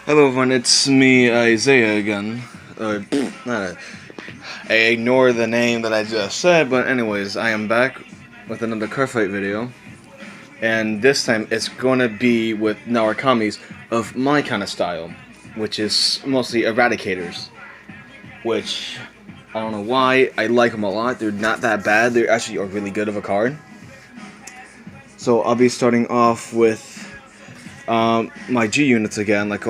Hello everyone, it's me, Isaiah again. Not a, I ignore the name that I just said, but anyways, I am back with another car fight video. And this time it's gonna be with Narakamis of my kind of style, which is mostly Eradicators. Which, I don't know why, I like them a lot. They're not that bad, they're actually a really good of a card. So I'll be starting off with my G units again, like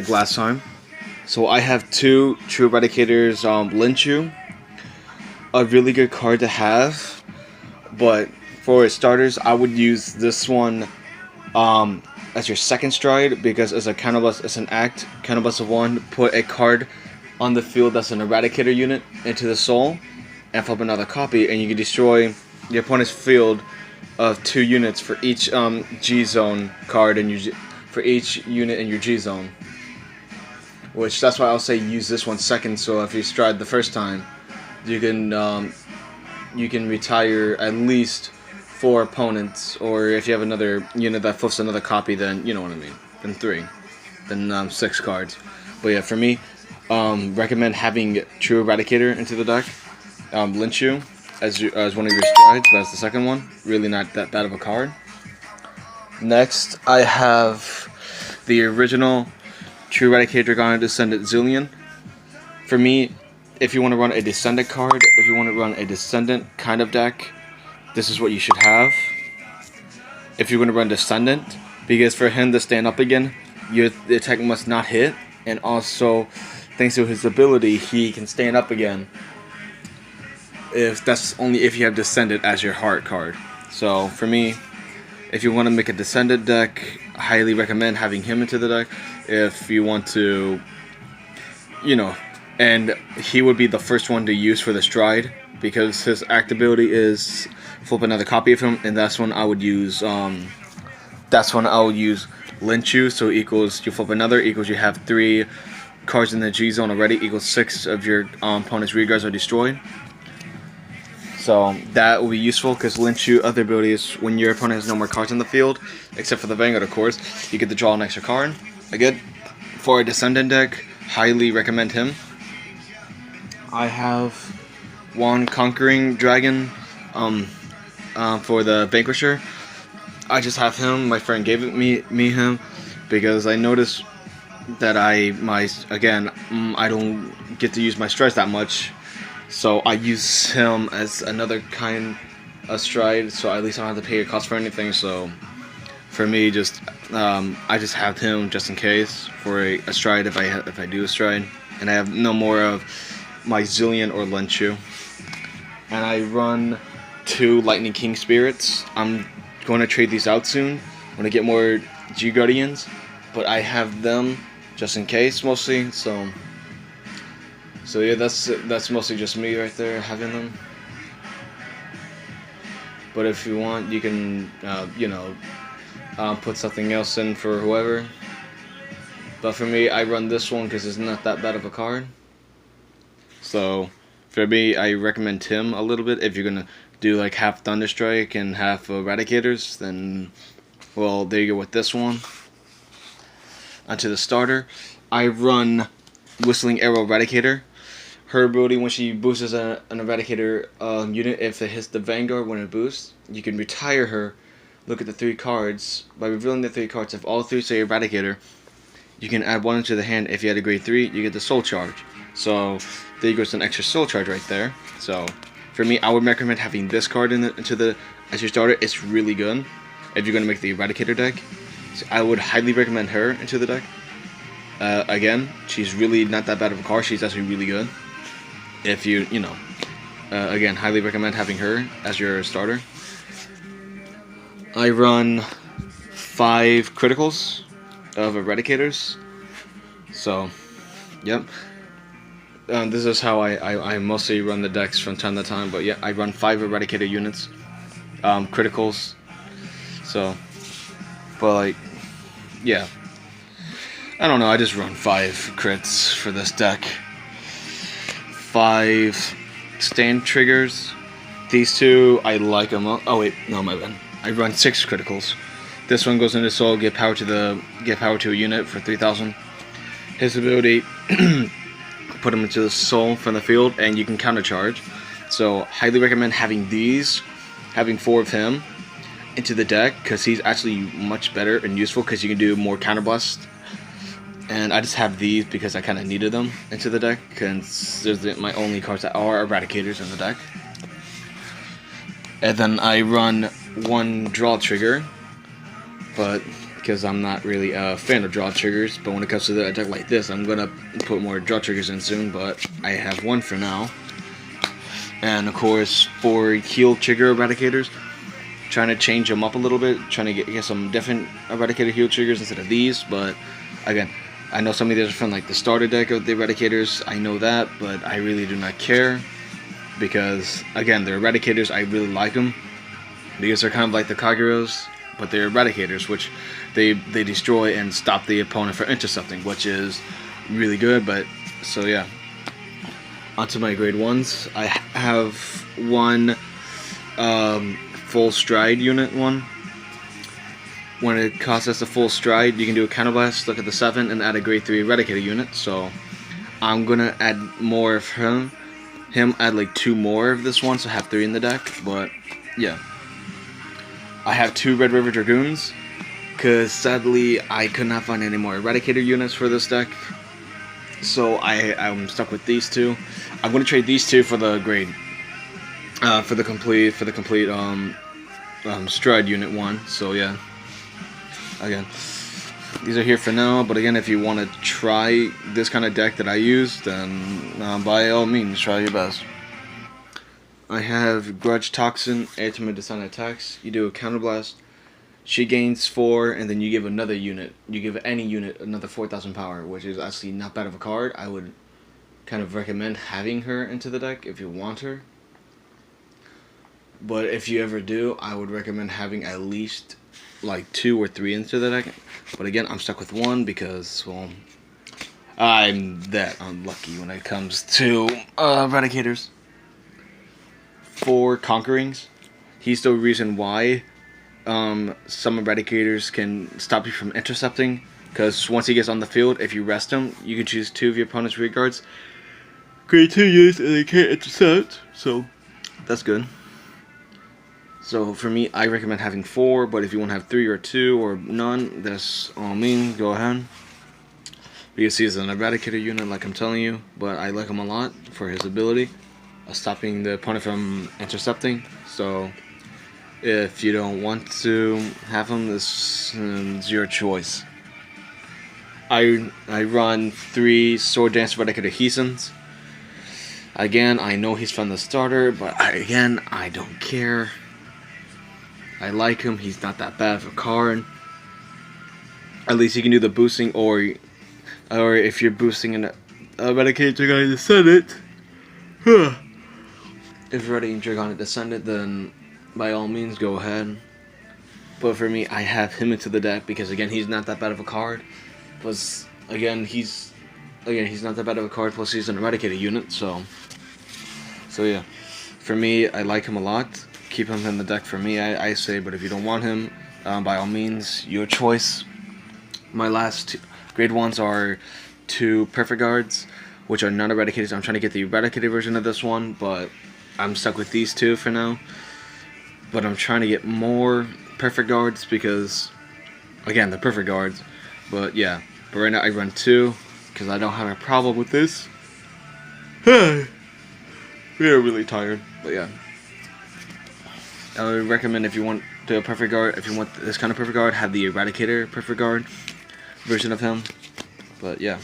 last time. So I have two True Eradicators, Linchu, a really good card to have, but for starters, I would use this one as your second stride, because as a counterblast, as an act, counterblast of one, put a card on the field that's an Eradicator unit into the soul, and flip another copy, and you can destroy the opponent's field of 2 units for each G zone card and for each unit in your G zone. Which that's why I'll say use this one second. So if you stride the first time, you can retire at least 4 opponents, or if you have another unit that flips another copy, then you know what I mean. Then 3, then 6 cards. But yeah, for me, recommend having True Eradicator into the deck. Linchu as one of your strides. That's the second one. Really not that bad of a card. Next, I have the original True Eradicator Dragon Descendant Zillion. For me, if you want to run a Descendant card, if you want to run a Descendant kind of deck, this is what you should have. If you're going to run Descendant, because for him to stand up again, the attack must not hit, and also, thanks to his ability, he can stand up again. That's only if you have Descendant as your heart card. So for me, if you want to make a Descendant deck, I highly recommend having him into the deck. If you want to, and he would be the first one to use for the stride, because his act ability is flip another copy of him, and that's when I would use Linchu. So equals you flip another, equals you have 3 cards in the G zone already, equals 6 of your opponent's rear guards are destroyed. So that will be useful, because Linchu other ability is when your opponent has no more cards in the field, except for the Vanguard, of course, you get to draw an extra card. Again, for a Descendant deck, highly recommend him. I have one Conquering Dragon for the Vanquisher. I just have him. My friend gave me him because I noticed that I don't get to use my strides that much. So I use him as another kind of stride, so at least I don't have to pay a cost for anything. So for me, I just have him just in case for a stride if I do a stride, and I have no more of my Zillion or Lenchu. And I run 2 Lightning King Spirits. I'm going to trade these out soon when I get more G Guardians, but I have them just in case mostly. So yeah, that's mostly just me right there having them. But if you want, you can put something else in for whoever. But for me, I run this one because it's not that bad of a card. So for me, I recommend him a little bit. If you're gonna do like half Thunderstrike and half Eradicators, then well, there you go with this one. Onto the starter, I run Whistling Arrow Eradicator. Her ability, when she boosts an Eradicator unit, if it hits the Vanguard when it boosts, you can retire her. Look at the 3 cards. By revealing the 3 cards, if all 3 say Eradicator, you can add 1 into the hand. If you had a grade 3, you get the Soul Charge. So there goes an extra Soul Charge right there. So for me, I would recommend having this card as your starter. It's really good if you're going to make the Eradicator deck. So I would highly recommend her into the deck. Again, she's really not that bad of a card. She's actually really good. If again, highly recommend having her as your starter. I run 5 criticals of Eradicators. So, yep. This is how I mostly run the decks from time to time. But yeah, I run 5 Eradicator units, criticals. So, but like, yeah. I don't know. I just run 5 crits for this deck. 5 stand triggers. These 2, I like them. Oh wait, no, my bad. I run 6 criticals. This one goes into soul, get power to a unit for 3,000. his ability put him into the soul from the field, and you can countercharge. So highly recommend having having 4 of him into the deck, because he's actually much better and useful because you can do more counterblast. And I just have these because I kind of needed them into the deck, because there's my only cards that are Eradicators in the deck. And then I run 1 draw trigger, but because I'm not really a fan of draw triggers, but when it comes to a deck like this, I'm gonna put more draw triggers in soon, but I have 1 for now. And of course, 4 heal trigger Eradicators, trying to change them up a little bit, trying to get some different Eradicator heal triggers instead of these. But again, I know some of these are from like the starter deck of the Eradicators, I know that, but I really do not care, because again, the Eradicators, I really like them because they're kind of like the Kageros, but they're Eradicators, which they destroy and stop the opponent from intercepting, which is really good. But so yeah, onto my grade 1s. I have 1 full stride unit 1. When it costs us a full stride, you can do a counterblast, look at the 7, and add a grade 3 Eradicator unit. So I'm gonna add more of him. Add like 2 more of this one, so I have 3 in the deck. But yeah, I have 2 Red River Dragoons, because sadly I could not find any more Eradicator units for this deck, so I'm stuck with these 2. I'm gonna trade these 2 for the grade, for the complete stride unit 1. So yeah, again, these are here for now, but again, if you want to try this kind of deck that I use, then by all means, try your best. I have Grudge Toxin, Ultimate Descent attacks. You do a counterblast, she gains 4, and then you give another unit. You give any unit another 4,000 power, which is actually not bad of a card. I would kind of recommend having her into the deck if you want her. But if you ever do, I would recommend having at least like 2 or 3 into the deck. But again, I'm stuck with 1 because, well, I'm that unlucky when it comes to Eradicators. 4 Conquerings. He's the reason why some Eradicators can stop you from intercepting, because once he gets on the field, if you rest him, you can choose 2 of your opponent's rear guards, grade 2 units, and they can't intercept, so that's good. So for me, I recommend having 4, but if you want to have 3 or 2 or none, that's all mean, go ahead. Because he's an Eradicator unit, like I'm telling you, but I like him a lot for his ability of stopping the opponent from intercepting. So if you don't want to have him, this is your choice. I run 3 Sword Dance Eradicator Heesons. Again, I know he's from the starter, but I don't care. I like him. He's not that bad of a card. At least he can do the boosting, or if you're boosting an Eradicator Dragonic Descendant, if you're running Dragonic Descendant, then by all means go ahead. But for me, I have him into the deck because again, he's not that bad of a card. Plus, he's not that bad of a card. Plus, he's an Eradicator unit, so yeah. For me, I like him a lot. Keep him in the deck for me, I say. But if you don't want him, by all means, your choice. My last 2 grade 1s are 2 Perfect Guards, which are not Eradicators. I'm trying to get the Eradicator version of this one, but I'm stuck with these 2 for now. But I'm trying to get more Perfect Guards because, again, they're Perfect Guards. But yeah, but right now I run 2 because I don't have a problem with this. We are really tired, but yeah. I would recommend, if you want the Perfect Guard, if you want this kind of Perfect Guard, have the Eradicator Perfect Guard version of him. But yeah,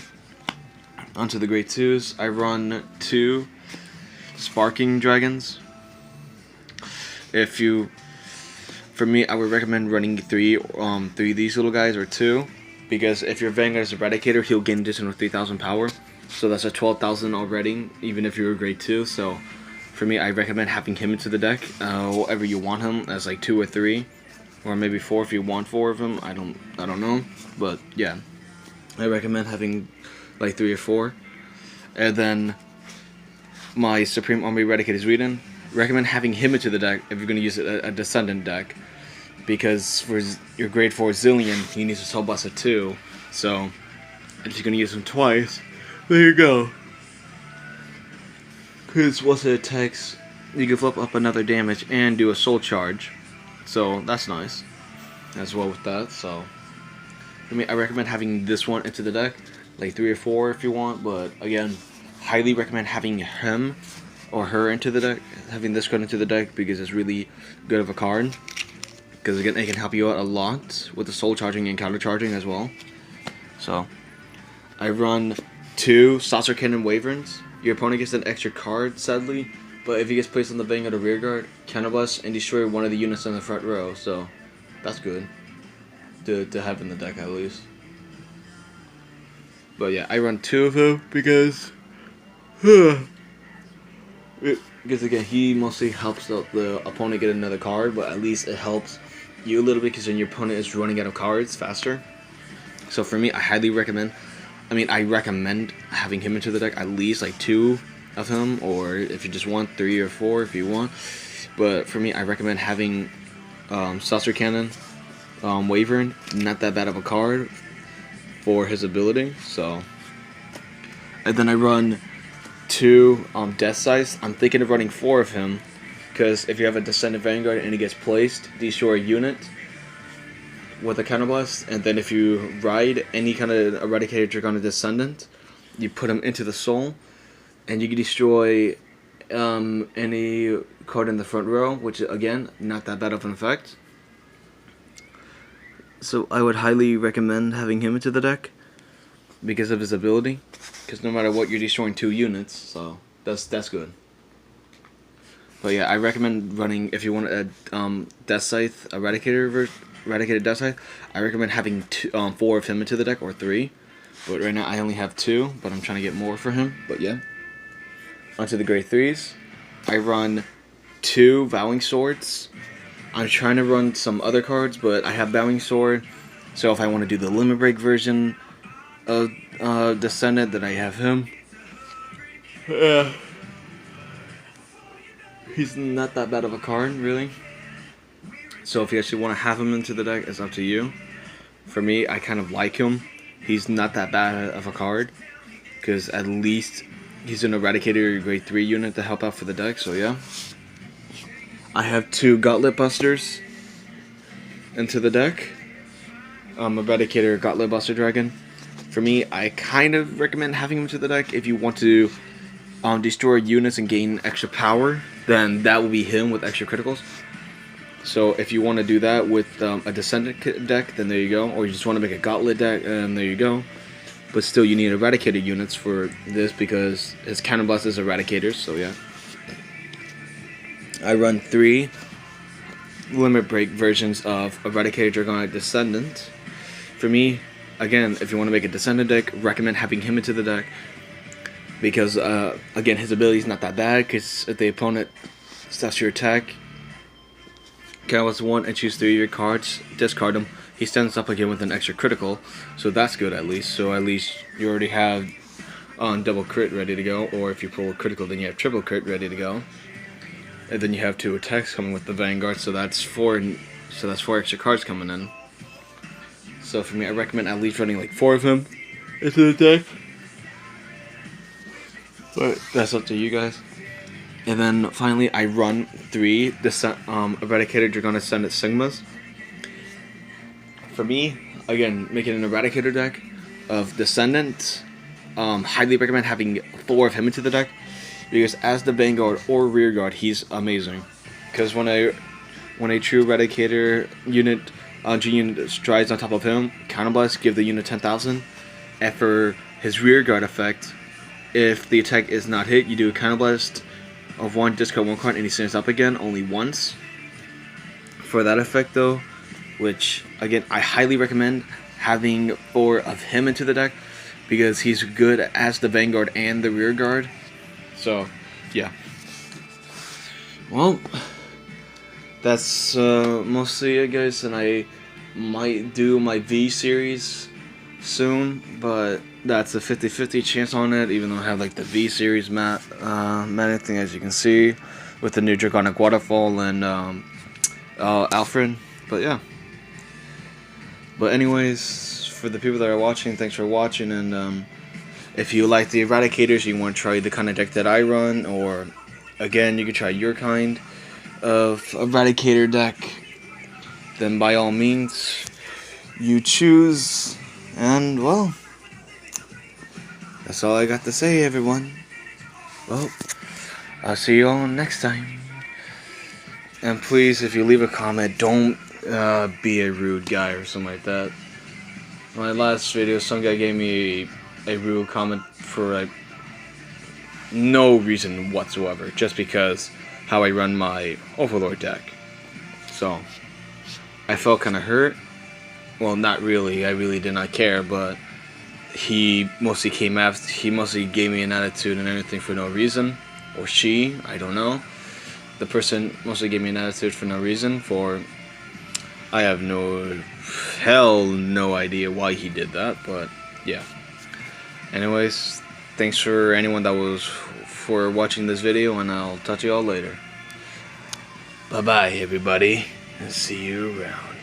onto the grade 2s. I run 2 Sparking Dragons. For me, I would recommend running 3 of these little guys, or 2, because if your Vanguard is Eradicator, he'll gain additional 3,000 power. So that's a 12,000 already, even if you're a grade 2. So for me, I recommend having him into the deck, whatever you want him, as like 2 or 3, or maybe 4 if you want 4 of them. I don't know, but yeah, I recommend having like 3 or 4. And then my Supreme Army Eradicator Sweden, recommend having him into the deck if you're going to use a Descendant deck, because for your grade 4 Zillion, he needs a Soul Buster too. So if you're gonna use him twice, there you go. Because once it attacks, you can flip up another damage and do a soul charge. So that's nice as well with that. So I mean, I recommend having this one into the deck, like 3 or 4 if you want. But again, highly recommend having him or her into the deck, having this card into the deck, because it's really good of a card. Because again, it can help you out a lot with the soul charging and counter charging as well. So I run 2 Saucer Cannon Wyverns. Your opponent gets an extra card, sadly, but if he gets placed on the Vanguard or rear guard, counterblast and destroy one of the units in the front row. So that's good to have in the deck at least. But yeah, I run 2 of them because again, he mostly helps the opponent get another card, but at least it helps you a little bit because then your opponent is running out of cards faster. So for me, I highly recommend. I recommend having him into the deck, at least like 2 of him, or if you just want 3 or 4 if you want. But for me, I recommend having Saucer Cannon Wyvern, not that bad of a card for his ability. So, and then I run 2 Death Size. I'm thinking of running 4 of him, because if you have a Descendant Vanguard and he gets placed, destroy a unit with a counterblast, and then if you ride any kind of Eradicator Dragonic Descendant, you put him into the soul, and you can destroy any card in the front row, which again, not that bad of an effect. So I would highly recommend having him into the deck because of his ability, because no matter what, you're destroying 2 units, so that's good. But yeah, I recommend running, if you want a Death Scythe Eradicated Death Scythe, I recommend having 4 of him into the deck, or 3. But right now I only have 2, but I'm trying to get more for him. But yeah. Onto the grade 3s. I run 2 Vowing Swords. I'm trying to run some other cards, but I have Vowing Sword. So if I want to do the Limit Break version of Descendant, then I have him. He's not that bad of a card, really. So if you actually want to have him into the deck, it's up to you. For me, I kind of like him. He's not that bad of a card, because at least he's an Eradicator grade 3 unit to help out for the deck, so yeah. I have 2 Gauntlet Busters into the deck. Eradicator Gauntlet Buster Dragon. For me, I kind of recommend having him to the deck. If you want to destroy units and gain extra power, then that will be him with extra criticals. So if you want to do that with a Descendant deck, then there you go. Or you just want to make a Gauntlet deck, and there you go. But still, you need Eradicator units for this, because his counterblast is Eradicators, so yeah. I run 3 Limit Break versions of Eradicator Dragonic Descendant. For me, again, if you want to make a Descendant deck, recommend having him into the deck. Because, again, his ability is not that bad, because if the opponent stops your attack, counterblast 1 and choose 3 of your cards, discard them. He stands up again with an extra critical, so that's good at least. So at least you already have double crit ready to go, or if you pull a critical, then you have triple crit ready to go. And then you have 2 attacks coming with the Vanguard, so that's 4 extra cards coming in. So for me, I recommend at least running like 4 of him into the deck. But that's up to you guys. And then finally, I run 3 Eradicator Dragonic Descendant Sigmas. For me, again, making an Eradicator deck of Descendant, highly recommend having 4 of him into the deck, because as the Vanguard or Rear Guard, he's amazing. Because when a true Eradicator unit, G-unit strides on top of him, counterblast, give the unit 10,000, and for his Rear Guard effect, if the attack is not hit, you do a counterblast of 1, discard 1 card, and he stands up again only once. For that effect though, which again I highly recommend having 4 of him into the deck, because he's good as the Vanguard and the Rear Guard. So yeah. Well, that's mostly it, guys, and I might do my V series soon, but that's a 50-50 chance on it, even though I have like the V series map thing, as you can see, with the new Draconic Waterfall and Alfred. But yeah. But anyways, for the people that are watching, thanks for watching, and if you like the Eradicators, you want to try the kind of deck that I run, or again, you can try your kind of Eradicator deck, then by all means, you choose, and well, that's all I got to say, everyone. Well, I'll see you all next time. And please, if you leave a comment, don't be a rude guy or something like that. My last video, some guy gave me a rude comment for like no reason whatsoever, just because how I run my Overlord deck. So I felt kind of hurt. Well, not really. I really did not care, but he mostly came after. He mostly gave me an attitude and everything for no reason, or she. I don't know. The person mostly gave me an attitude for no reason. I have no idea why he did that, but yeah. Anyways, thanks for anyone that was for watching this video, and I'll talk to you all later. Bye bye, everybody, and see you around.